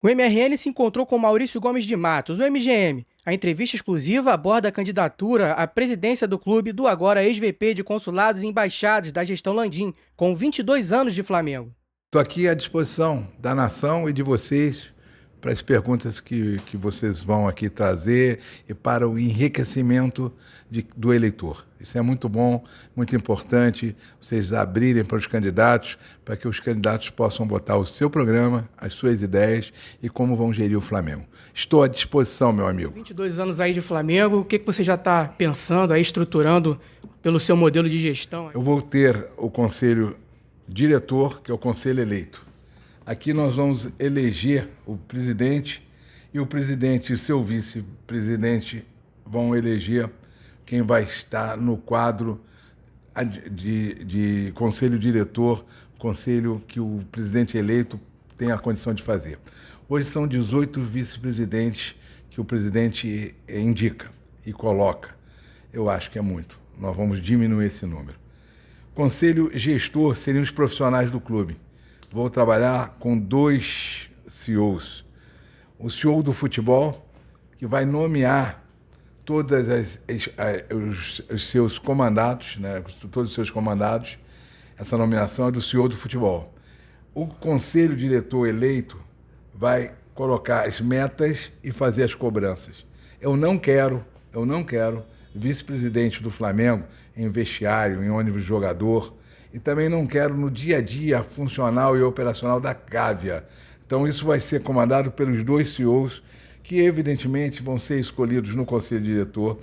O MRN se encontrou com Maurício Gomes de Matos, o MGM. A entrevista exclusiva aborda a candidatura à presidência do clube do agora ex-VP de consulados e embaixadas da gestão Landim, com 22 anos de Flamengo. Estou aqui à disposição da nação e de vocês para as perguntas que vocês vão aqui trazer e para o enriquecimento do eleitor. Isso é muito bom, muito importante, vocês abrirem para os candidatos, para que os candidatos possam botar o seu programa, as suas ideias e como vão gerir o Flamengo. Estou à disposição, meu amigo. 22 anos aí de Flamengo, o que você já está pensando aí, estruturando pelo seu modelo de gestão? Eu vou ter o conselho diretor, que é o conselho eleito. Aqui nós vamos eleger o presidente e o presidente e seu vice-presidente vão eleger quem vai estar no quadro de conselho diretor, conselho que o presidente eleito tem a condição de fazer. Hoje são 18 vice-presidentes que o presidente indica e coloca. Eu acho que é muito. Nós vamos diminuir esse número. Conselho gestor seriam os profissionais do clube. Vou trabalhar com 2 CEOs. O CEO do futebol, que vai nomear todos os seus comandados, né, todos os seus comandados. Essa nomeação é do CEO do futebol. O conselho diretor eleito vai colocar as metas e fazer as cobranças. Eu não quero vice-presidente do Flamengo em vestiário, em ônibus de jogador, e também não quero no dia a dia funcional e operacional da Gávea. Então isso vai ser comandado pelos 2 CEOs, que evidentemente vão ser escolhidos no Conselho Diretor.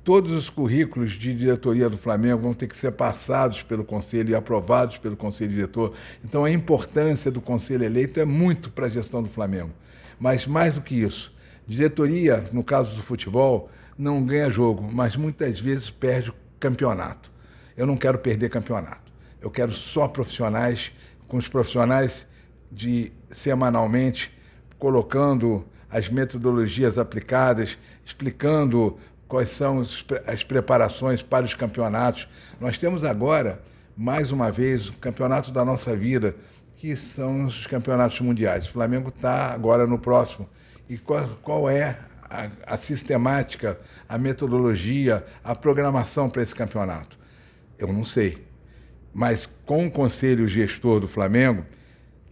Todos os currículos de diretoria do Flamengo vão ter que ser passados pelo Conselho e aprovados pelo Conselho Diretor. Então a importância do Conselho eleito é muito para a gestão do Flamengo. Mas mais do que isso, diretoria, no caso do futebol, não ganha jogo, mas muitas vezes perde o campeonato. Eu não quero perder campeonato. Eu quero só profissionais, com os profissionais de semanalmente, colocando as metodologias aplicadas, explicando quais são as preparações para os campeonatos. Nós temos agora, mais uma vez, o campeonato da nossa vida, que são os campeonatos mundiais. O Flamengo está agora no próximo. E qual é a sistemática, a metodologia, a programação para esse campeonato? Eu não sei. Mas com o conselho gestor do Flamengo,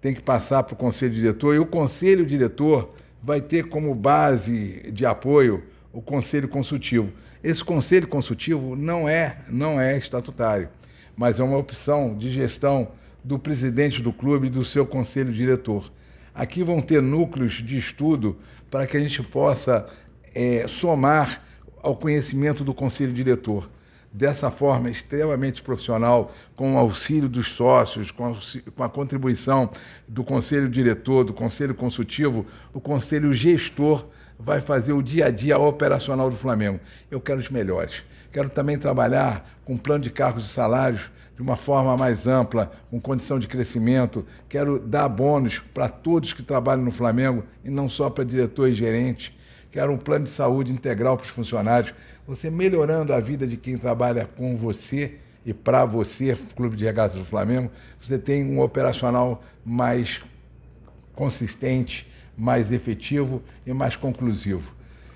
tem que passar para o conselho diretor, e o conselho diretor vai ter como base de apoio o conselho consultivo. Esse conselho consultivo não é estatutário, mas é uma opção de gestão do presidente do clube e do seu conselho diretor. Aqui vão ter núcleos de estudo para que a gente possa somar ao conhecimento do conselho diretor. Dessa forma extremamente profissional, com o auxílio dos sócios, com a contribuição do conselho diretor, do conselho consultivo, o conselho gestor vai fazer o dia a dia operacional do Flamengo. Eu quero os melhores. Quero também trabalhar com plano de cargos e salários de uma forma mais ampla, com condição de crescimento. Quero dar bônus para todos que trabalham no Flamengo e não só para diretor e gerente. Quero um plano de saúde integral para os funcionários. Você melhorando a vida de quem trabalha com você e para você, Clube de Regatas do Flamengo, você tem um operacional mais consistente, mais efetivo e mais conclusivo.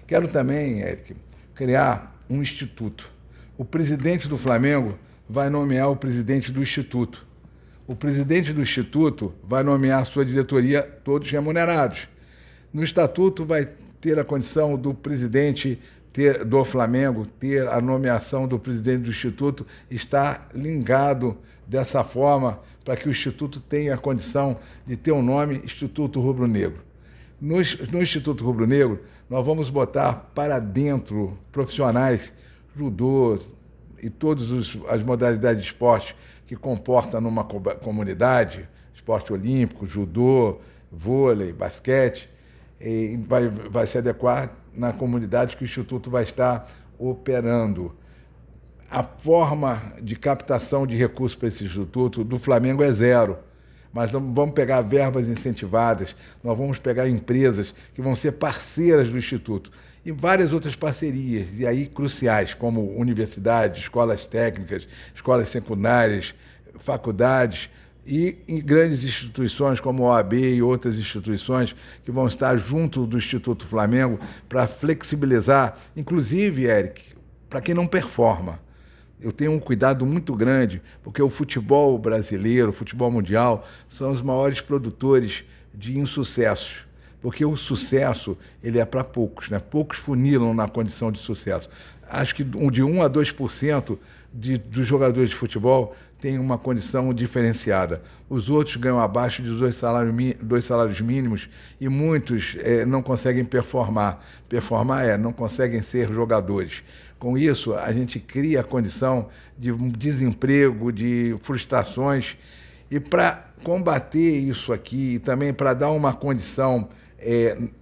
Quero também, Eric, criar um instituto. O presidente do Flamengo vai nomear o presidente do instituto. O presidente do instituto vai nomear a sua diretoria, todos remunerados. No estatuto vai ter a condição do presidente do Flamengo ter a nomeação do presidente do Instituto, está ligado dessa forma para que o Instituto tenha a condição de ter um nome Instituto Rubro Negro. No Instituto Rubro Negro, nós vamos botar para dentro profissionais, judô e todas as modalidades de esporte que comporta numa comunidade, esporte olímpico, judô, vôlei, basquete, e vai se adequar na comunidade que o Instituto vai estar operando. A forma de captação de recursos para esse Instituto do Flamengo é zero, mas vamos pegar verbas incentivadas, nós vamos pegar empresas que vão ser parceiras do Instituto e várias outras parcerias, e aí cruciais, como universidades, escolas técnicas, escolas secundárias, faculdades, e em grandes instituições como a OAB e outras instituições que vão estar junto do Instituto Flamengo para flexibilizar, inclusive, Eric, para quem não performa. Eu tenho um cuidado muito grande, porque o futebol brasileiro, o futebol mundial, são os maiores produtores de insucessos. Porque o sucesso, ele é para poucos, né? Poucos funilam na condição de sucesso. Acho que de 1 a 2% dos jogadores de futebol têm uma condição diferenciada. Os outros ganham abaixo de dois salários mínimos e muitos não conseguem performar. Performar não conseguem ser jogadores. Com isso, a gente cria a condição de desemprego, de frustrações. E para combater isso aqui, e também para dar uma condição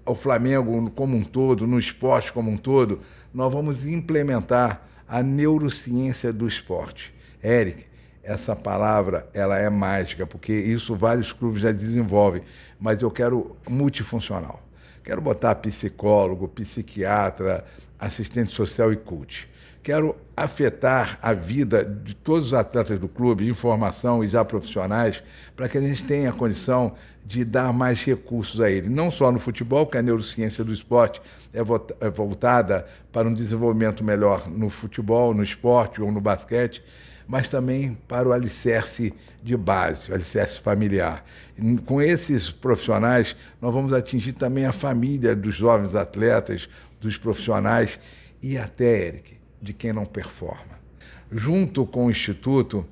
ao Flamengo como um todo, no esporte como um todo, nós vamos implementar a neurociência do esporte. Eric, essa palavra ela é mágica, porque isso vários clubes já desenvolvem, mas eu quero multifuncional. Quero botar psicólogo, psiquiatra, assistente social e coach. Quero afetar a vida de todos os atletas do clube, informação e já profissionais, para que a gente tenha a condição de dar mais recursos a ele. Não só no futebol, que a neurociência do esporte é voltada para um desenvolvimento melhor no futebol, no esporte ou no basquete, mas também para o alicerce de base, o alicerce familiar. Com esses profissionais, nós vamos atingir também a família dos jovens atletas, dos profissionais e até, Eric, de quem não performa. Junto com o Instituto,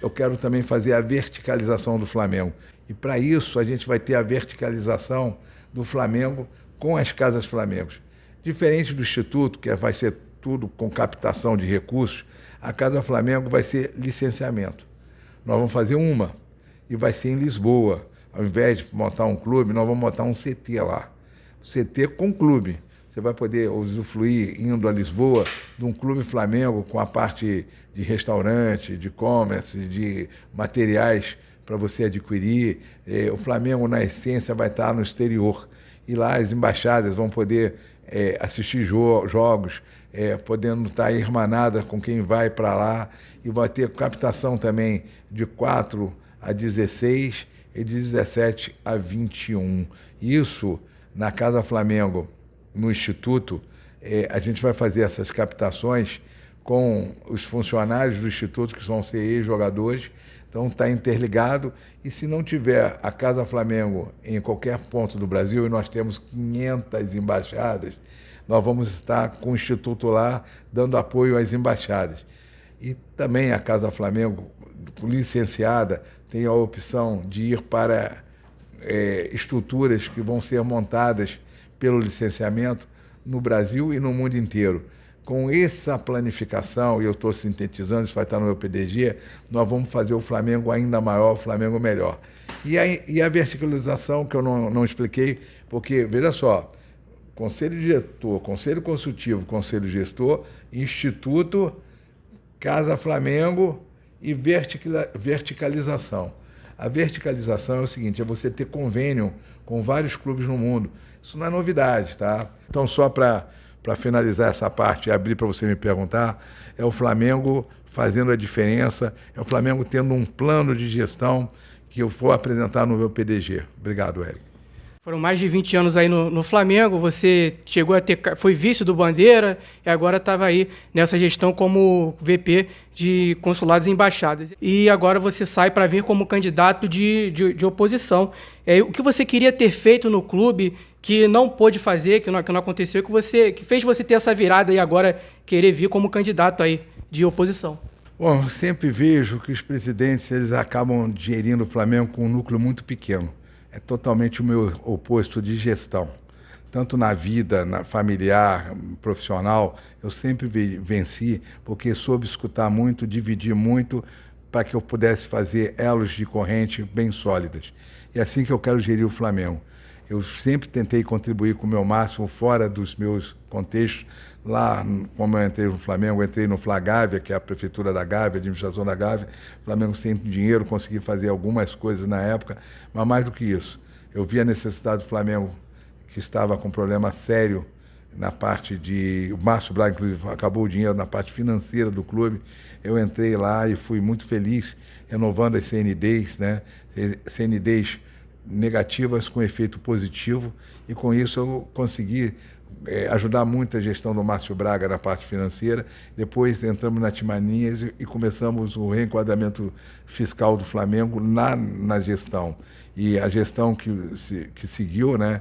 eu quero também fazer a verticalização do Flamengo. E para isso a gente vai ter a verticalização do Flamengo com as Casas Flamengo. Diferente do Instituto, que vai ser tudo com captação de recursos, a Casa Flamengo vai ser licenciamento. Nós vamos fazer uma e vai ser em Lisboa. Ao invés de montar um clube, nós vamos montar um CT lá. CT com clube. Você vai poder usufruir, indo a Lisboa, de um clube Flamengo com a parte de restaurante, de e-commerce, de materiais para você adquirir. O Flamengo, na essência, vai estar no exterior. E lá as embaixadas vão poder assistir jogos, podendo estar irmanada com quem vai para lá. E vai ter captação também de 4 a 16 e de 17 a 21. Isso, na Casa Flamengo, no Instituto, a gente vai fazer essas captações com os funcionários do Instituto, que vão ser ex-jogadores. Então está interligado, e se não tiver a Casa Flamengo em qualquer ponto do Brasil, e nós temos 500 embaixadas, nós vamos estar com o Instituto lá, dando apoio às embaixadas. E também a Casa Flamengo, licenciada, tem a opção de ir para estruturas que vão ser montadas pelo licenciamento no Brasil e no mundo inteiro. Com essa planificação, e eu estou sintetizando, isso vai estar no meu PDG, nós vamos fazer o Flamengo ainda maior, o Flamengo melhor. E a verticalização, que eu não expliquei, porque, veja só, Conselho Diretor, Conselho Consultivo, Conselho Gestor, Instituto, Casa Flamengo e verticalização. A verticalização é o seguinte, é você ter convênio com vários clubes no mundo. Isso não é novidade, tá? Então, só para finalizar essa parte e abrir para você me perguntar, é o Flamengo fazendo a diferença, é o Flamengo tendo um plano de gestão que eu vou apresentar no meu PDG. Obrigado, Eric. Foram mais de 20 anos aí no Flamengo, você chegou a foi vice do Bandeira e agora estava aí nessa gestão como VP de consulados e embaixadas. E agora você sai para vir como candidato de oposição. O que você queria ter feito no clube que não pôde fazer, que não aconteceu, que fez você ter essa virada e agora querer vir como candidato aí de oposição? Bom, eu sempre vejo que os presidentes eles acabam gerindo o Flamengo com um núcleo muito pequeno. É totalmente o meu oposto de gestão. Tanto na vida, na familiar, profissional, eu sempre venci, porque soube escutar muito, dividir muito, para que eu pudesse fazer elos de corrente bem sólidas. E é assim que eu quero gerir o Flamengo. Eu sempre tentei contribuir com o meu máximo fora dos meus contextos. Lá, como eu entrei no Flamengo, eu entrei no Flagávia, que é a prefeitura da Gávea, a administração da Gávea. O Flamengo sem dinheiro, consegui fazer algumas coisas na época, mas mais do que isso. Eu vi a necessidade do Flamengo, que estava com um problema sério na parte de... O Márcio Braga, inclusive, acabou o dinheiro na parte financeira do clube. Eu entrei lá e fui muito feliz, renovando as CNDs, né? CNDs negativas com efeito positivo, e com isso eu consegui ajudar muito a gestão do Márcio Braga na parte financeira. Depois entramos na Timanias e começamos o reenquadramento fiscal do Flamengo na gestão. E a gestão que seguiu, né,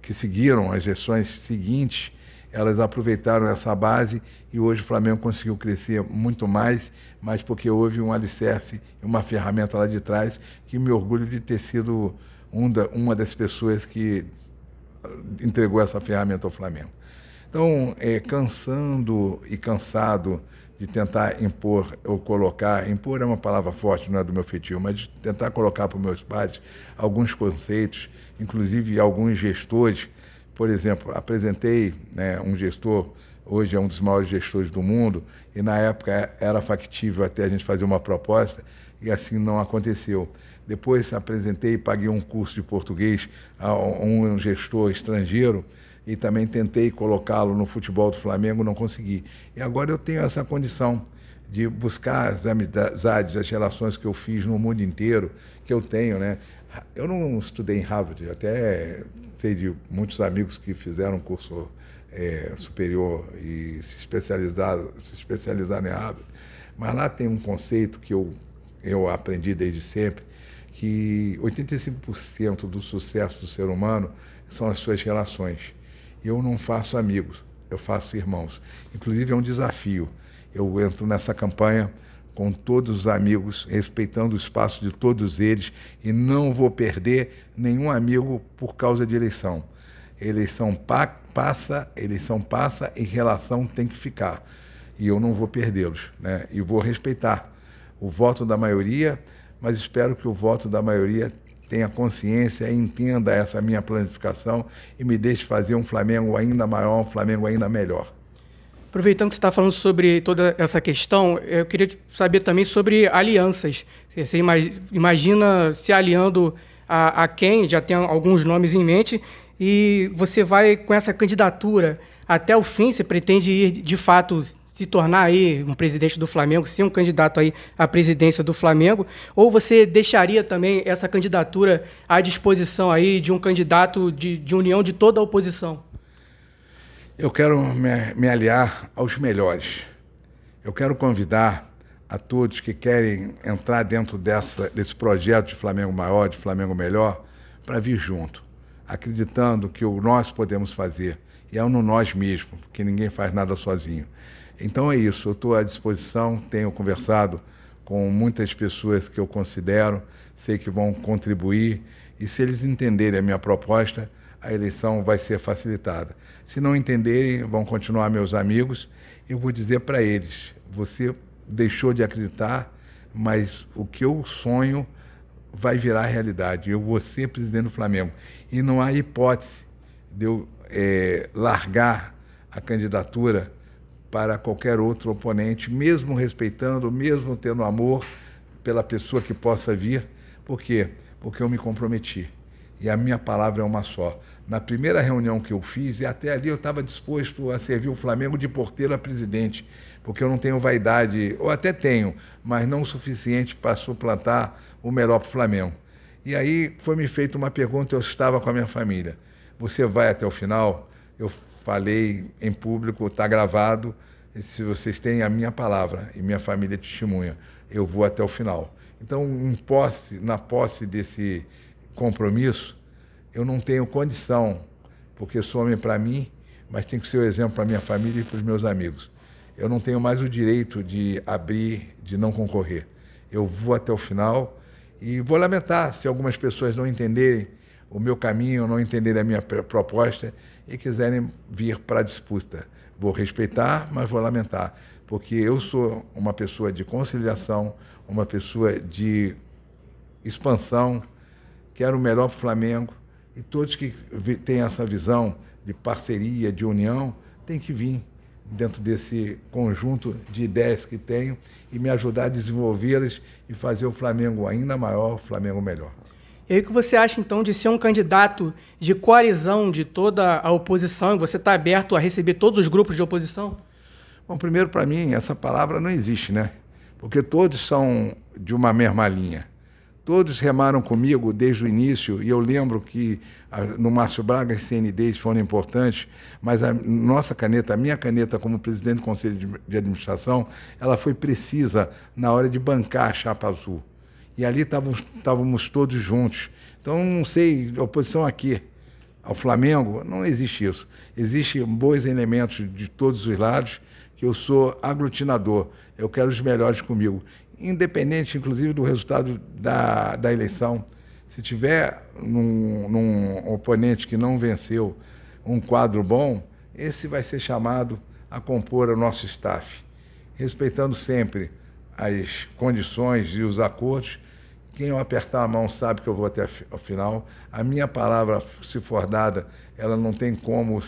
que seguiram as gestões seguintes, elas aproveitaram essa base e hoje o Flamengo conseguiu crescer muito mais, mas porque houve um alicerce, uma ferramenta lá de trás, que me orgulho de ter sido uma das pessoas que entregou essa ferramenta ao Flamengo. Então, cansando e cansado de tentar impor ou colocar, impor é uma palavra forte, não é do meu feitio, mas de tentar colocar para os meus pares alguns conceitos, inclusive alguns gestores. Por exemplo, apresentei, né, um gestor, hoje é um dos maiores gestores do mundo, e na época era factível até a gente fazer uma proposta, e assim não aconteceu. Depois apresentei e paguei um curso de português a um gestor estrangeiro e também tentei colocá-lo no futebol do Flamengo, não consegui. E agora eu tenho essa condição de buscar as amizades, as relações que eu fiz no mundo inteiro, que eu tenho, né? Eu não estudei em Harvard, até sei de muitos amigos que fizeram curso superior e se especializaram em Harvard, mas lá tem um conceito que eu aprendi desde sempre, que 85% do sucesso do ser humano são as suas relações. Eu não faço amigos, eu faço irmãos. Inclusive é um desafio. Eu entro nessa campanha com todos os amigos, respeitando o espaço de todos eles, e não vou perder nenhum amigo por causa de eleição. Eleição passa e relação tem que ficar. E eu não vou perdê-los, né? E vou respeitar o voto da maioria, mas espero que o voto da maioria tenha consciência e entenda essa minha planificação e me deixe fazer um Flamengo ainda maior, um Flamengo ainda melhor. Aproveitando que você está falando sobre toda essa questão, eu queria saber também sobre alianças. Você imagina se aliando a quem? Já tem alguns nomes em mente, e você vai com essa candidatura até o fim? Você pretende ir, de fato, se tornar aí um presidente do Flamengo, ser um candidato aí à presidência do Flamengo, ou você deixaria também essa candidatura à disposição aí de um candidato de união de toda a oposição? Eu quero me aliar aos melhores. Eu quero convidar a todos que querem entrar dentro desse projeto de Flamengo maior, de Flamengo melhor, para vir junto, acreditando que o nós podemos fazer, e é no nós mesmo, porque ninguém faz nada sozinho. Então é isso, eu estou à disposição, tenho conversado com muitas pessoas que eu considero, sei que vão contribuir, e se eles entenderem a minha proposta, a eleição vai ser facilitada. Se não entenderem, vão continuar meus amigos. Eu vou dizer para eles, você deixou de acreditar, mas o que eu sonho vai virar realidade. Eu vou ser presidente do Flamengo. E não há hipótese de eu largar a candidatura para qualquer outro oponente, mesmo respeitando, mesmo tendo amor pela pessoa que possa vir. Por quê? Porque eu me comprometi. E a minha palavra é uma só. Na primeira reunião que eu fiz, e até ali eu estava disposto a servir o Flamengo de porteiro a presidente, porque eu não tenho vaidade, ou até tenho, mas não o suficiente para suplantar o melhor para o Flamengo. E aí foi me feita uma pergunta, eu estava com a minha família. Você vai até o final? Eu falei em público, está gravado, e se vocês têm a minha palavra e minha família testemunha, eu vou até o final. Então, na posse desse compromisso, eu não tenho condição, porque sou homem para mim, mas tem que ser o exemplo para minha família e para os meus amigos. Eu não tenho mais o direito de abrir, de não concorrer. Eu vou até o final e vou lamentar se algumas pessoas não entenderem o meu caminho, não entenderem a minha proposta e quiserem vir para a disputa. Vou respeitar, mas vou lamentar, porque eu sou uma pessoa de conciliação, uma pessoa de expansão, quero o melhor para o Flamengo, e todos que têm essa visão de parceria, de união, têm que vir dentro desse conjunto de ideias que tenho e me ajudar a desenvolvê-las e fazer o Flamengo ainda maior, o Flamengo melhor. E aí, o que você acha, então, de ser um candidato de coalizão de toda a oposição, e você está aberto a receber todos os grupos de oposição? Bom, primeiro, para mim, essa palavra não existe, né? Porque todos são de uma mesma linha. Todos remaram comigo desde o início, e eu lembro que no Márcio Braga as CNDs foram importantes, mas a nossa caneta, a minha caneta como presidente do Conselho de Administração, ela foi precisa na hora de bancar a chapa azul. E ali estávamos todos juntos. Então, não sei, oposição aqui ao Flamengo, não existe isso. Existem bons elementos de todos os lados, que eu sou aglutinador, eu quero os melhores comigo. Independente, inclusive, do resultado da eleição. Se tiver num oponente que não venceu um quadro bom, esse vai ser chamado a compor o nosso staff, respeitando sempre as condições e os acordos. Quem eu apertar a mão sabe que eu vou até o final. A minha palavra, se for dada, ela não tem como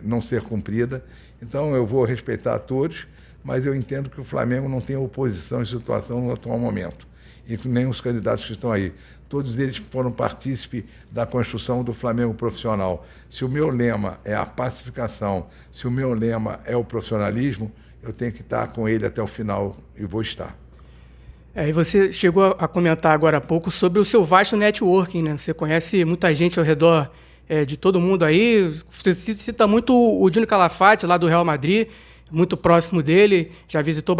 não ser cumprida. Então, eu vou respeitar a todos, mas eu entendo que o Flamengo não tem oposição em situação no atual momento, e nem os candidatos que estão aí. Todos eles foram partícipes da construção do Flamengo profissional. Se o meu lema é a pacificação, se o meu lema é o profissionalismo, eu tenho que estar com ele até o final, e vou estar. E você chegou a comentar agora há pouco sobre o seu vasto networking, né? Você conhece muita gente ao redor de todo mundo aí. Você cita muito o Júnior Calafate, lá do Real Madrid, muito próximo dele, já visitou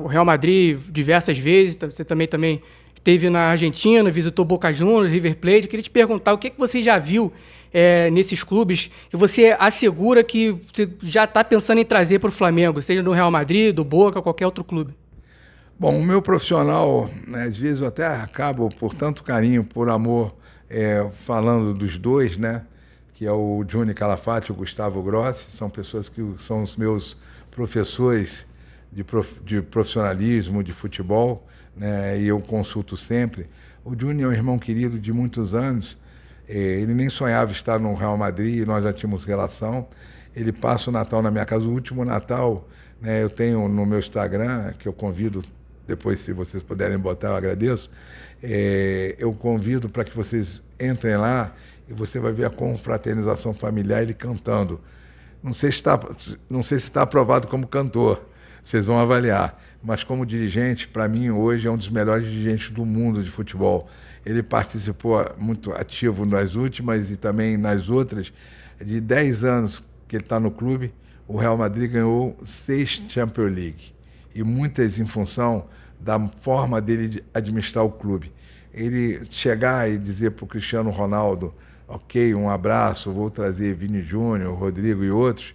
o Real Madrid diversas vezes. Você também esteve na Argentina, visitou Boca Juniors, River Plate. Eu queria te perguntar o que você já viu nesses clubes que você assegura que você já está pensando em trazer para o Flamengo, seja do Real Madrid, do Boca, qualquer outro clube. Bom, o meu profissional, né, às vezes eu até acabo, por tanto carinho, por amor, falando dos dois, né, que é o Júnior Calafate e o Gustavo Grossi, são pessoas que são os meus professores de profissionalismo, de futebol, né, e eu consulto sempre. O Júnior é um irmão querido de muitos anos, ele nem sonhava estar no Real Madrid, nós já tínhamos relação. Ele passa o Natal na minha casa, o último Natal, né, eu tenho no meu Instagram, que eu convido, depois se vocês puderem botar, eu agradeço, eu convido para que vocês entrem lá e você vai ver a confraternização familiar, ele cantando. Não sei se está aprovado como cantor, vocês vão avaliar, mas como dirigente, para mim hoje é um dos melhores dirigentes do mundo de futebol. Ele participou muito ativo nas últimas e também nas outras. De 10 anos que ele está no clube, o Real Madrid ganhou 6 Champions League, e muitas em função da forma dele de administrar o clube. Ele chegar e dizer para o Cristiano Ronaldo, ok, um abraço, vou trazer Vini Júnior, Rodrigo e outros,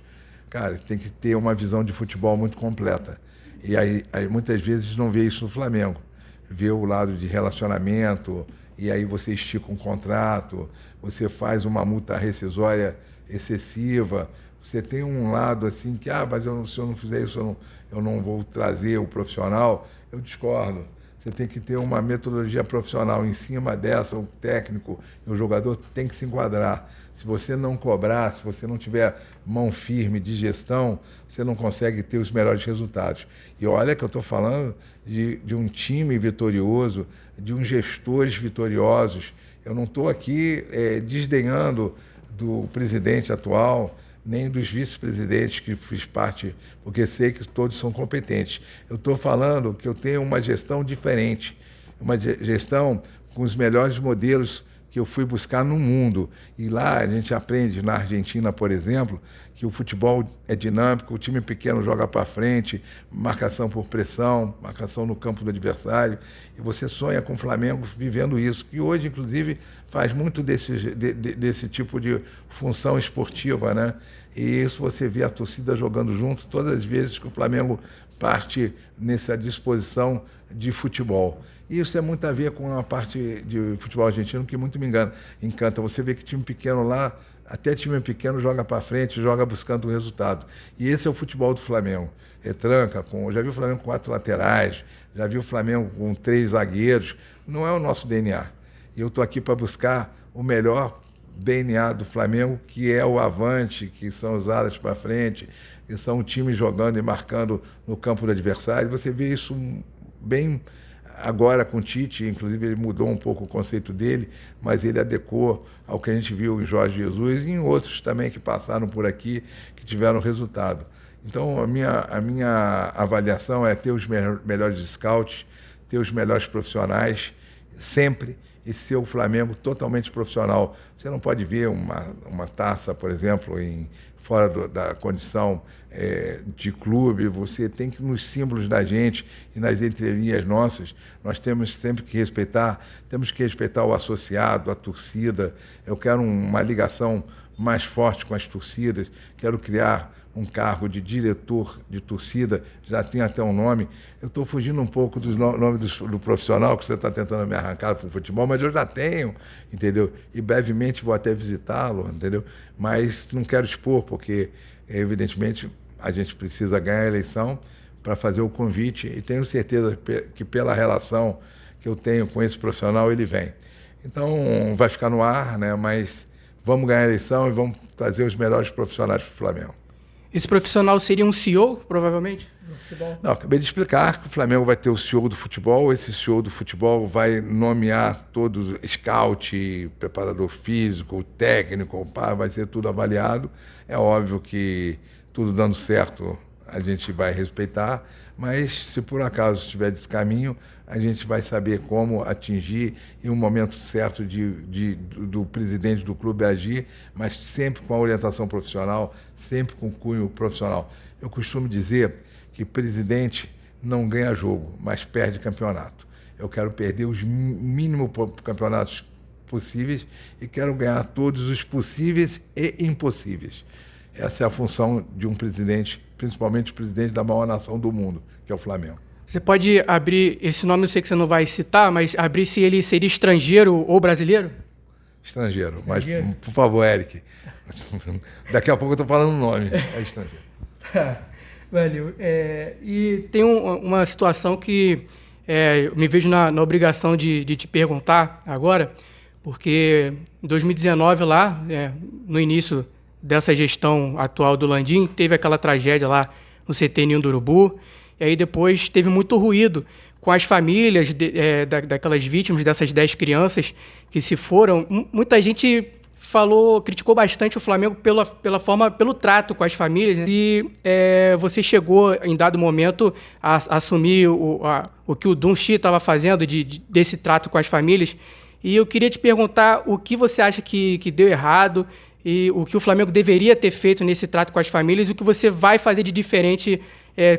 cara, tem que ter uma visão de futebol muito completa. E aí muitas vezes não vê isso no Flamengo. Vê o lado de relacionamento, e aí você estica um contrato, você faz uma multa rescisória excessiva, você tem um lado assim que, mas se eu não fizer isso, eu não vou trazer o profissional. Eu discordo. Você tem que ter uma metodologia profissional em cima dessa, o técnico e o jogador tem que se enquadrar. Se você não cobrar, se você não tiver mão firme de gestão, você não consegue ter os melhores resultados. E olha que eu estou falando de um time vitorioso, de uns gestores vitoriosos. Eu não estou aqui desdenhando do presidente atual, nem dos vice-presidentes que fiz parte, porque sei que todos são competentes. Eu estou falando que eu tenho uma gestão diferente, uma gestão com os melhores modelos que eu fui buscar no mundo. E lá a gente aprende, na Argentina, por exemplo, que o futebol é dinâmico, o time pequeno joga para frente, marcação por pressão, marcação no campo do adversário, e você sonha com o Flamengo vivendo isso, que hoje, inclusive, faz muito desse tipo de função esportiva, né? E isso você vê a torcida jogando junto todas as vezes que o Flamengo parte nessa disposição de futebol. E isso é muito a ver com a parte de futebol argentino que muito me encanta. Você vê que time pequeno lá, até time pequeno joga para frente, joga buscando o resultado. E esse é o futebol do Flamengo. Retranca, já vi o Flamengo com 4 laterais, já vi o Flamengo com 3 zagueiros. Não é o nosso DNA. E eu estou aqui para buscar o melhor DNA do Flamengo, que é o avante, que são os alas para frente, que são o time jogando e marcando no campo do adversário. Você vê isso bem Agora com o Tite, inclusive ele mudou um pouco o conceito dele, mas ele adequou ao que a gente viu em Jorge Jesus e em outros também que passaram por aqui, que tiveram resultado. Então a minha avaliação é ter os melhores scouts, ter os melhores profissionais, sempre, e ser o Flamengo totalmente profissional. Você não pode ver uma taça, por exemplo, fora da condição de clube. Você tem que, nos símbolos da gente e nas entrelinhas nossas, nós temos sempre que respeitar, temos que respeitar o associado, a torcida. Eu quero uma ligação mais forte com as torcidas, quero criar um cargo de diretor de torcida, já tem até um nome. Eu estou fugindo um pouco do nome do profissional que você está tentando me arrancar para o futebol, mas eu já tenho, entendeu? E brevemente vou até visitá-lo, entendeu? Mas não quero expor, porque, evidentemente, a gente precisa ganhar a eleição para fazer o convite, e tenho certeza que pela relação que eu tenho com esse profissional, ele vem. Então, vai ficar no ar, né? Mas vamos ganhar a eleição e vamos trazer os melhores profissionais para o Flamengo. Esse profissional seria um CEO, provavelmente, do futebol? Não, acabei de explicar que o Flamengo vai ter o CEO do futebol. Esse CEO do futebol vai nomear todos, scout, preparador físico, técnico, vai ser tudo avaliado. É óbvio que tudo dando certo a gente vai respeitar, mas se por acaso estiver descaminho, a gente vai saber como atingir e o momento certo do presidente do clube agir, mas sempre com a orientação profissional, sempre com cunho profissional. Eu costumo dizer que presidente não ganha jogo, mas perde campeonato. Eu quero perder os mínimos campeonatos possíveis e quero ganhar todos os possíveis e impossíveis. Essa é a função de um presidente, principalmente o presidente da maior nação do mundo, que é o Flamengo. Você pode abrir, esse nome eu sei que você não vai citar, mas abrir se ele seria estrangeiro ou brasileiro? Estrangeiro. Mas, por favor, Eric, daqui a pouco eu estou falando o nome. É estrangeiro. Valeu. E tem uma situação que eu me vejo na obrigação de te perguntar agora, porque em 2019, lá, no início dessa gestão atual do Landim, teve aquela tragédia lá no CT Ninho do Urubu, e aí depois teve muito ruído com as famílias daquelas vítimas, dessas 10 crianças que se foram. Muita gente criticou bastante o Flamengo pelo trato com as famílias, né? E você chegou, em dado momento, a assumir o que o Dum Shi estava fazendo desse trato com as famílias, e eu queria te perguntar o que você acha que deu errado, e o que o Flamengo deveria ter feito nesse trato com as famílias, e o que você vai fazer de diferente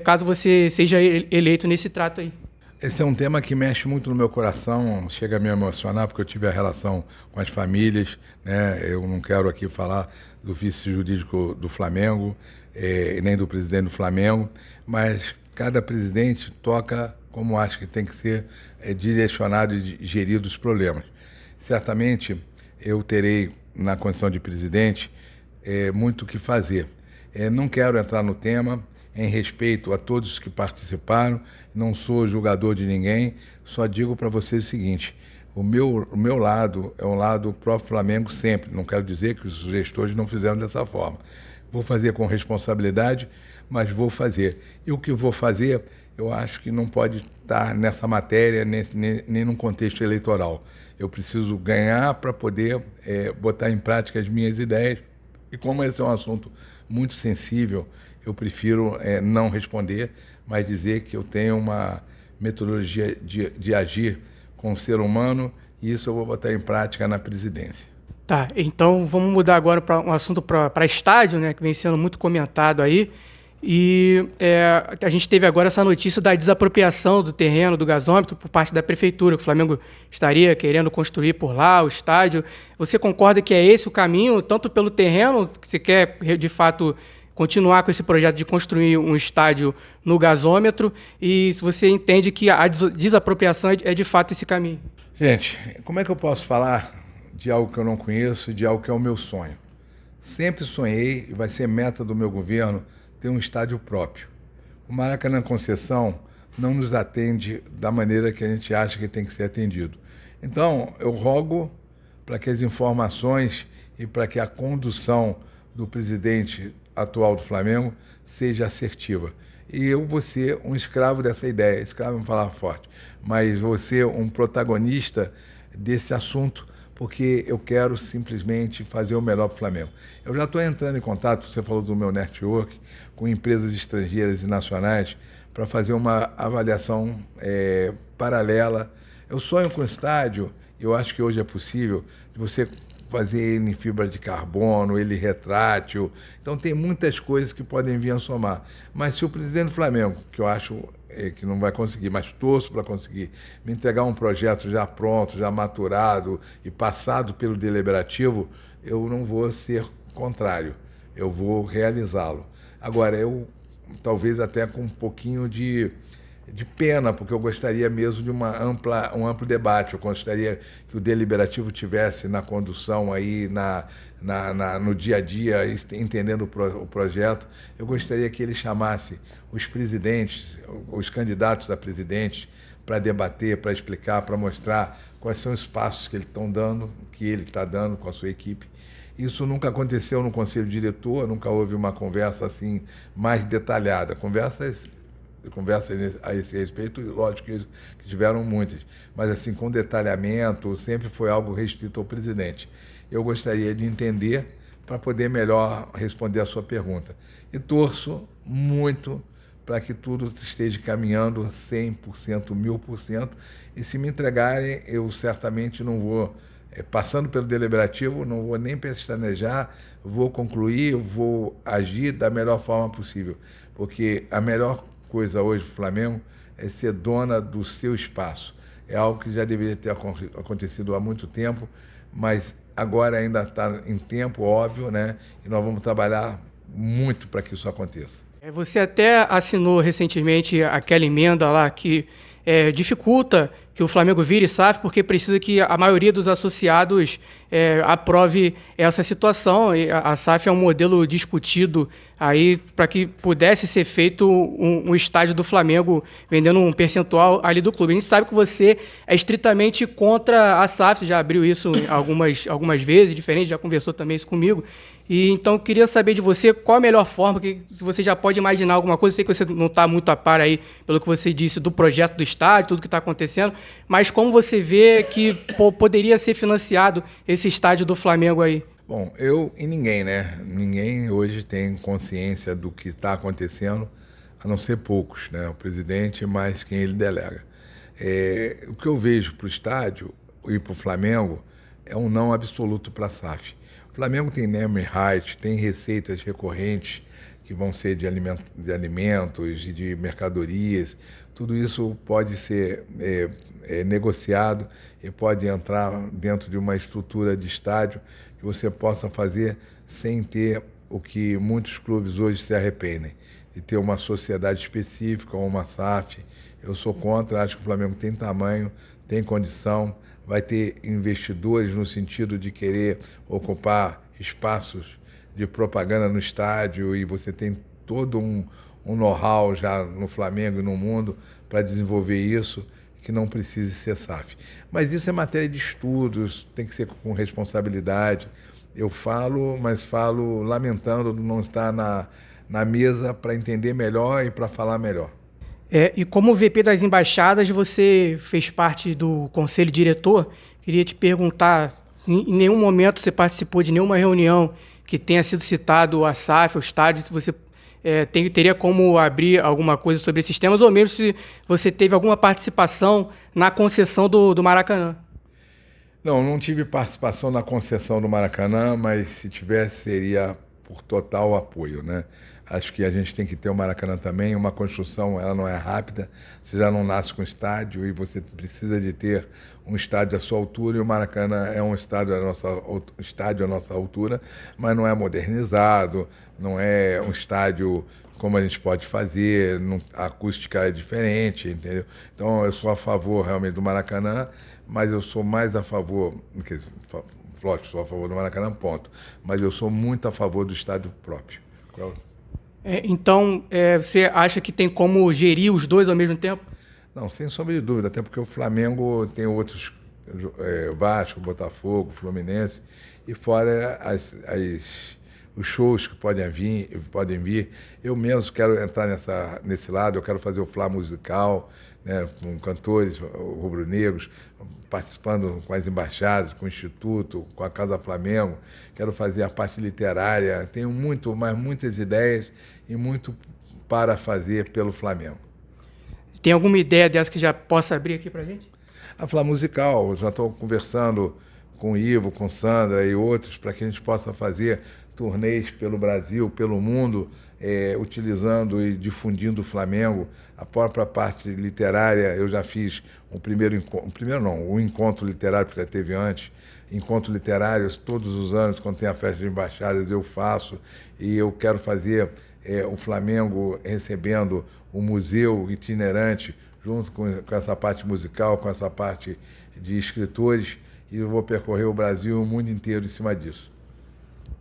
caso você seja eleito nesse trato aí. Esse é um tema que mexe muito no meu coração, chega a me emocionar, porque eu tive a relação com as famílias, né? Eu não quero aqui falar do vice-jurídico do Flamengo, nem do presidente do Flamengo, mas cada presidente toca como acha que tem que ser direcionado e gerido os problemas. Certamente eu terei, na condição de presidente, muito o que fazer. Não quero entrar no tema, em respeito a todos que participaram, não sou julgador de ninguém, só digo para vocês o seguinte: o meu lado é um lado do próprio Flamengo sempre, não quero dizer que os gestores não fizeram dessa forma. Vou fazer com responsabilidade, mas vou fazer. E o que vou fazer, eu acho que não pode estar nessa matéria, nem num contexto eleitoral. Eu preciso ganhar para poder botar em prática as minhas ideias. E como esse é um assunto muito sensível, eu prefiro não responder, mas dizer que eu tenho uma metodologia de agir com o ser humano, e isso eu vou botar em prática na presidência. Tá, então vamos mudar agora para um assunto para estádio, né, que vem sendo muito comentado aí. E a gente teve agora essa notícia da desapropriação do terreno do gasômetro por parte da prefeitura, que o Flamengo estaria querendo construir por lá o estádio. Você concorda que é esse o caminho, tanto pelo terreno, que você quer de fato continuar com esse projeto de construir um estádio no gasômetro, e se você entende que a desapropriação é de fato esse caminho? Gente, como é que eu posso falar de algo que eu não conheço, de algo que é o meu sonho? Sempre sonhei, e vai ser meta do meu governo, ter um estádio próprio. O Maracanã Conceição não nos atende da maneira que a gente acha que tem que ser atendido. Então, eu rogo para que as informações e para que a condução do presidente atual do Flamengo seja assertiva. e eu vou ser um escravo dessa ideia. Escravo é uma palavra forte, mas vou ser um protagonista desse assunto, porque eu quero simplesmente fazer o melhor para o Flamengo. Eu já estou entrando em contato, você falou do meu network, com empresas estrangeiras e nacionais, para fazer uma avaliação paralela. Eu sonho com o estádio, eu acho que hoje é possível, de você fazer ele em fibra de carbono, ele retrátil. Então tem muitas coisas que podem vir a somar. Mas se o presidente do Flamengo, que eu acho que não vai conseguir, mas torço para conseguir, me entregar um projeto já pronto, já maturado e passado pelo deliberativo, eu não vou ser contrário, eu vou realizá-lo. Agora, eu talvez até com um pouquinho de pena, porque eu gostaria mesmo de um amplo debate. Eu gostaria que o deliberativo tivesse na condução aí, no dia a dia, entendendo o projeto. Eu gostaria que ele chamasse os presidentes, os candidatos a presidente, para debater, para explicar, para mostrar quais são os passos que ele está dando com a sua equipe. Isso nunca aconteceu no conselho diretor, nunca houve uma conversa assim mais detalhada. Conversas a esse respeito, lógico que tiveram muitas, mas assim, com detalhamento, sempre foi algo restrito ao presidente. Eu gostaria de entender para poder melhor responder a sua pergunta. E torço muito para que tudo esteja caminhando 100%, 1000%, e se me entregarem, eu certamente não vou, passando pelo deliberativo, não vou nem pestanejar, vou concluir, vou agir da melhor forma possível, porque a melhor coisa hoje do Flamengo é ser dona do seu espaço. É algo que já deveria ter acontecido há muito tempo, mas agora ainda está em tempo, óbvio, né? E nós vamos trabalhar muito para que isso aconteça. Você até assinou recentemente aquela emenda lá que dificulta que o Flamengo vire SAF, porque precisa que a maioria dos associados aprove essa situação. E a SAF é um modelo discutido aí para que pudesse ser feito um estádio do Flamengo vendendo um percentual ali do clube. A gente sabe que você é estritamente contra a SAF, você já abriu isso algumas vezes, diferente, já conversou também isso comigo. E então queria saber de você qual a melhor forma, que se você já pode imaginar alguma coisa, sei que você não está muito a par aí, pelo que você disse, do projeto do estádio, tudo que está acontecendo, mas como você vê que poderia ser financiado esse estádio do Flamengo aí? Bom, eu e ninguém, né? Ninguém hoje tem consciência do que está acontecendo, a não ser poucos, né? O presidente, mais quem ele delega. O que eu vejo para o estádio e para o Flamengo é um não absoluto para a SAF. O Flamengo tem naming rights, tem receitas recorrentes que vão ser de alimentos e de mercadorias. Tudo isso pode ser negociado e pode entrar dentro de uma estrutura de estádio que você possa fazer sem ter o que muitos clubes hoje se arrependem, de ter uma sociedade específica ou uma SAF. Eu sou contra, acho que o Flamengo tem tamanho, tem condição, vai ter investidores no sentido de querer ocupar espaços de propaganda no estádio, e você tem todo um know-how já no Flamengo e no mundo para desenvolver isso, que não precise ser SAF. Mas isso é matéria de estudos, tem que ser com responsabilidade. Eu falo, mas falo lamentando não estar na mesa para entender melhor e para falar melhor. E como VP das embaixadas, você fez parte do conselho diretor. Queria te perguntar, em nenhum momento você participou de nenhuma reunião que tenha sido citado a SAF, o estádio, se você teria como abrir alguma coisa sobre esses temas, ou mesmo se você teve alguma participação na concessão do Maracanã? Não tive participação na concessão do Maracanã, mas se tivesse seria por total apoio, né? Acho que a gente tem que ter o Maracanã também. Uma construção, ela não é rápida, você já não nasce com estádio e você precisa de ter um estádio à sua altura, e o Maracanã é um estádio à nossa altura, mas não é modernizado, não é um estádio como a gente pode fazer, a acústica é diferente, entendeu? Então eu sou a favor realmente do Maracanã, mas eu sou mais a favor, lógico, sou a favor do Maracanã, ponto, mas eu sou muito a favor do estádio próprio. Então, você acha que tem como gerir os dois ao mesmo tempo? Não, sem sombra de dúvida, até porque o Flamengo tem outros, Vasco, Botafogo, Fluminense, e fora os shows que podem vir. Eu mesmo quero entrar nesse lado, eu quero fazer o Fla Musical, né, com cantores rubro-negros, participando com as embaixadas, com o Instituto, com a Casa Flamengo. Quero fazer a parte literária. Tenho muitas ideias e muito para fazer pelo Flamengo. Tem alguma ideia dessa que já possa abrir aqui para a gente? A Fla Musical, já estou conversando com o Ivo, com Sandra e outros, para que a gente possa fazer turnês pelo Brasil, pelo mundo, utilizando e difundindo o Flamengo. A própria parte literária, eu já fiz o encontro literário que já teve antes, encontros literários todos os anos, quando tem a festa de embaixadas, eu faço, e eu quero fazer o Flamengo recebendo o museu itinerante, junto com essa parte musical, com essa parte de escritores, e eu vou percorrer o Brasil e o mundo inteiro em cima disso.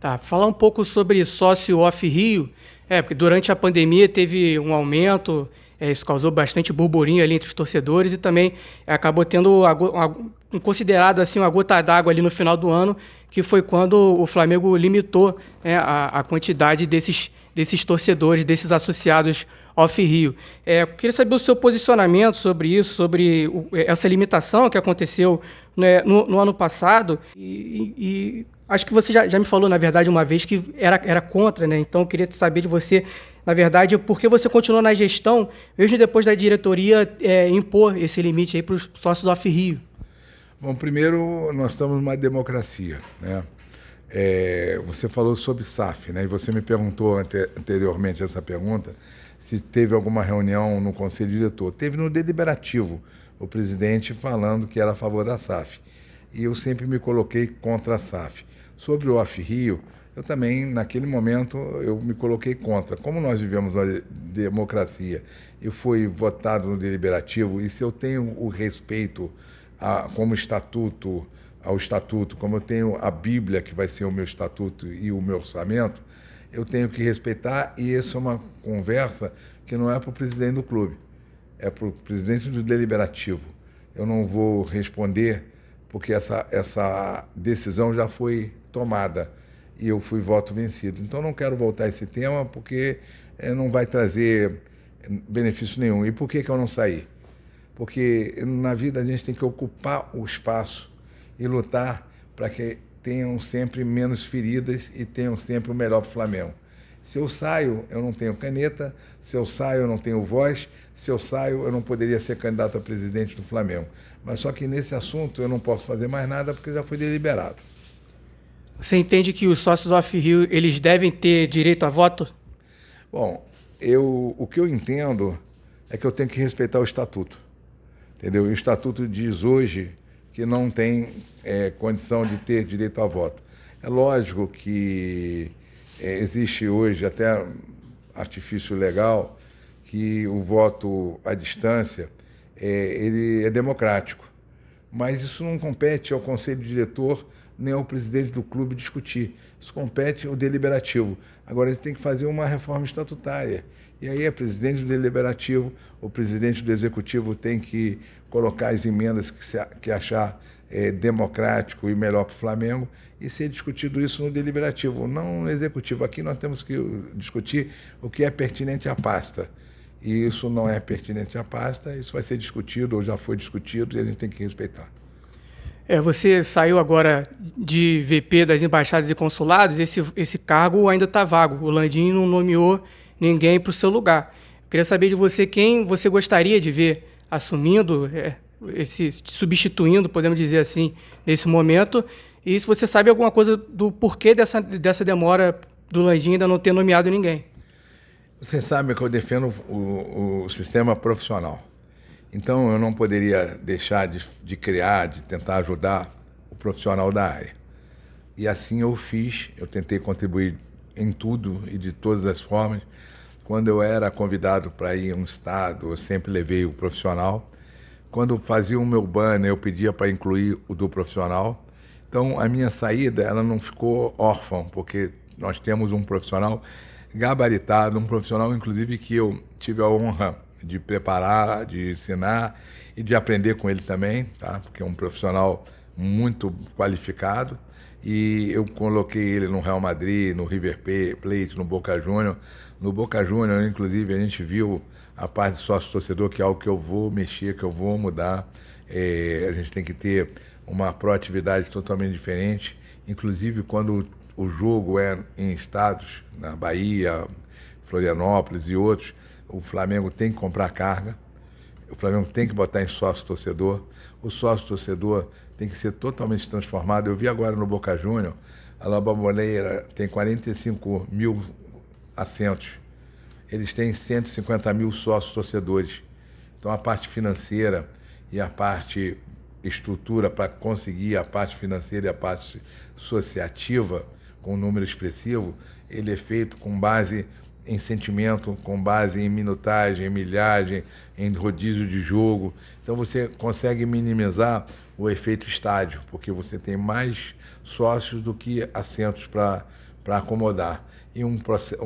Tá, falar um pouco sobre sócio Off Rio, porque durante a pandemia teve um aumento, isso causou bastante burburinho ali entre os torcedores e também acabou tendo considerado assim uma gota d'água ali no final do ano, que foi quando o Flamengo limitou a quantidade desses torcedores, desses associados Off Rio. Eu queria saber o seu posicionamento sobre isso, sobre essa limitação que aconteceu, né, no ano passado, e acho que você já me falou, na verdade, uma vez que era contra, né? Então eu queria saber de você, na verdade, por que você continuou na gestão, mesmo depois da diretoria impor esse limite aí para os sócios Off Rio. Bom, primeiro, nós estamos numa democracia, né? Você falou sobre SAF, né? E você me perguntou anteriormente essa pergunta, se teve alguma reunião no Conselho Diretor. Teve no deliberativo, o presidente falando que era a favor da SAF. E eu sempre me coloquei contra a SAF. Sobre o Off Rio, eu também, naquele momento, eu me coloquei contra. Como nós vivemos uma democracia e foi votado no deliberativo, e se eu tenho o respeito como estatuto, ao estatuto, como eu tenho a Bíblia, que vai ser o meu estatuto e o meu orçamento, eu tenho que respeitar, e isso é uma conversa que não é para o presidente do clube, é para o presidente do deliberativo. Eu não vou responder, porque essa decisão já foi tomada e eu fui voto vencido. Então não quero voltar a esse tema, porque não vai trazer benefício nenhum. E por que eu não saí? Porque na vida a gente tem que ocupar o espaço e lutar para que tenham sempre menos feridas e tenham sempre o melhor para o Flamengo. Se eu saio, eu não tenho caneta. Se eu saio, eu não tenho voz. Se eu saio, eu não poderia ser candidato a presidente do Flamengo. Mas só que nesse assunto eu não posso fazer mais nada, porque já foi deliberado. Você entende que os sócios Off Rio, eles devem ter direito a voto? Bom, o que eu entendo é que eu tenho que respeitar o estatuto. Entendeu? E o estatuto diz hoje que não tem condição de ter direito a voto. É lógico que existe hoje até artifício legal que o voto à distância ele é democrático, mas isso não compete ao conselho diretor nem ao presidente do clube discutir. Isso compete ao deliberativo. Agora, ele tem que fazer uma reforma estatutária. E aí, o presidente do deliberativo, o presidente do executivo tem que colocar as emendas que achar democrático e melhor para o Flamengo, e ser discutido isso no deliberativo, não no executivo. Aqui nós temos que discutir o que é pertinente à pasta. E isso não é pertinente à pasta, isso vai ser discutido ou já foi discutido, e a gente tem que respeitar. Você saiu agora de VP das embaixadas e consulados, esse cargo ainda está vago. O Landim não nomeou ninguém para o seu lugar. Eu queria saber de você quem você gostaria de ver assumindo, substituindo, podemos dizer assim, nesse momento, e se você sabe alguma coisa do porquê dessa demora do Landim ainda não ter nomeado ninguém. Você sabe que eu defendo o sistema profissional. Então, eu não poderia deixar de criar, de tentar ajudar o profissional da área. E assim eu fiz, eu tentei contribuir em tudo e de todas as formas. Quando eu era convidado para ir a um estado, eu sempre levei o profissional. Quando fazia o meu banner, eu pedia para incluir o do profissional. Então, a minha saída, ela não ficou órfã, porque nós temos um profissional gabaritado, um profissional, inclusive, que eu tive a honra de preparar, de ensinar e de aprender com ele também, tá? Porque é um profissional muito qualificado. e eu coloquei ele no Real Madrid, no River Plate, no Boca Juniors. No Boca Juniors, inclusive, a gente viu a parte de sócio-torcedor, que é algo que eu vou mexer, que eu vou mudar. A gente tem que ter uma proatividade totalmente diferente, inclusive quando o jogo é em estados, na Bahia, Florianópolis e outros, o Flamengo tem que comprar carga, o Flamengo tem que botar em sócio-torcedor, o sócio-torcedor tem que ser totalmente transformado. Eu vi agora no Boca Juniors, a La Bombonera tem 45 mil assentos, eles têm 150 mil sócios-torcedores. Então a parte financeira e a parte estrutura para conseguir a parte financeira e a parte associativa com um número expressivo, ele é feito com base em sentimento, com base em minutagem, em milhagem, em rodízio de jogo. Então você consegue minimizar o efeito estádio, porque você tem mais sócios do que assentos para acomodar. E um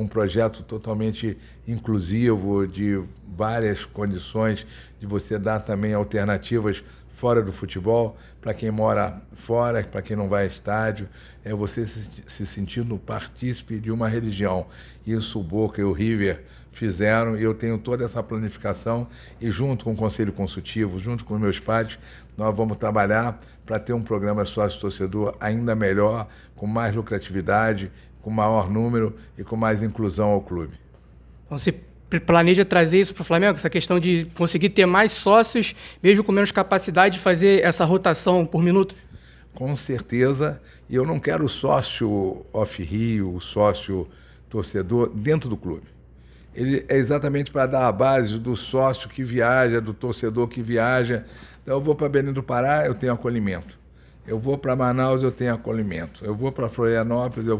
projeto totalmente inclusivo, de várias condições, de você dar também alternativas fora do futebol, para quem mora fora, para quem não vai a estádio, é você se sentindo partícipe de uma religião. Isso o Boca e o River fizeram, e eu tenho toda essa planificação, e junto com o Conselho Consultivo, junto com meus pares, nós vamos trabalhar para ter um programa sócio-torcedor ainda melhor, com mais lucratividade, com maior número e com mais inclusão ao clube. Então, você planeja trazer isso para o Flamengo, essa questão de conseguir ter mais sócios, mesmo com menos capacidade de fazer essa rotação por minuto? Com certeza, e eu não quero o sócio off-Rio, o sócio torcedor dentro do clube. Ele é exatamente para dar a base do sócio que viaja, do torcedor que viaja. Então eu vou para Belém do Pará, eu tenho acolhimento. Eu vou para Manaus, eu tenho acolhimento. Eu vou para Florianópolis, eu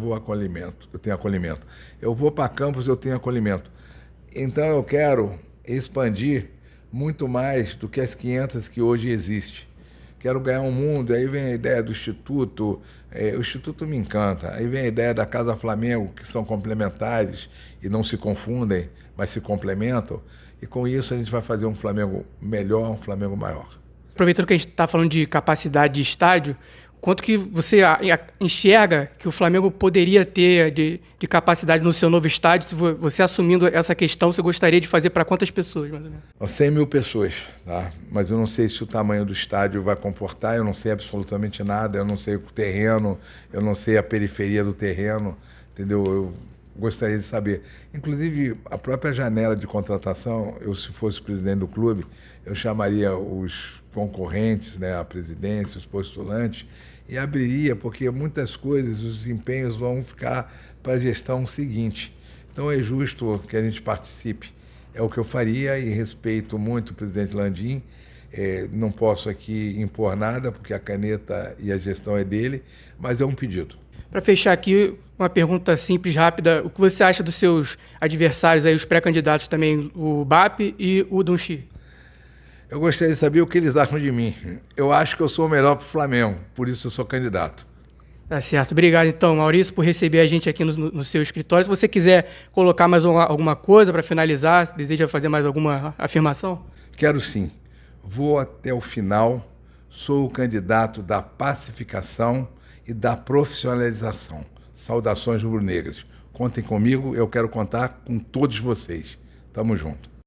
tenho acolhimento. Eu vou para Campos, eu tenho acolhimento. Então eu quero expandir muito mais do que as 500 que hoje existem. Quero ganhar um mundo, aí vem a ideia do Instituto, o Instituto me encanta, aí vem a ideia da Casa Flamengo, que são complementares e não se confundem, mas se complementam, e com isso a gente vai fazer um Flamengo melhor, um Flamengo maior. Aproveitando que a gente está falando de capacidade de estádio, quanto que você enxerga que o Flamengo poderia ter de capacidade no seu novo estádio? Se você assumindo essa questão, você gostaria de fazer para quantas pessoas, mais ou menos? 100 mil pessoas, tá? Mas eu não sei se o tamanho do estádio vai comportar, eu não sei absolutamente nada, eu não sei o terreno, eu não sei a periferia do terreno, entendeu? Eu gostaria de saber. Inclusive, a própria janela de contratação, eu, se fosse presidente do clube, eu chamaria os concorrentes, né, a presidência, os postulantes, e abriria, porque muitas coisas, os empenhos vão ficar para a gestão seguinte. Então é justo que a gente participe. É o que eu faria, e respeito muito o presidente Landim. Não posso aqui impor nada, porque a caneta e a gestão é dele, mas é um pedido. Para fechar aqui, uma pergunta simples, rápida. O que você acha dos seus adversários, aí, os pré-candidatos também, o BAP e o Dunchi? Eu gostaria de saber o que eles acham de mim. Eu acho que eu sou o melhor para o Flamengo, por isso eu sou candidato. Tá certo. Obrigado, então, Maurício, por receber a gente aqui no seu escritório. Se você quiser colocar mais alguma coisa para finalizar, deseja fazer mais alguma afirmação? Quero sim. Vou até o final. Sou o candidato da pacificação e da profissionalização. Saudações rubro-negras. Contem comigo, eu quero contar com todos vocês. Tamo junto.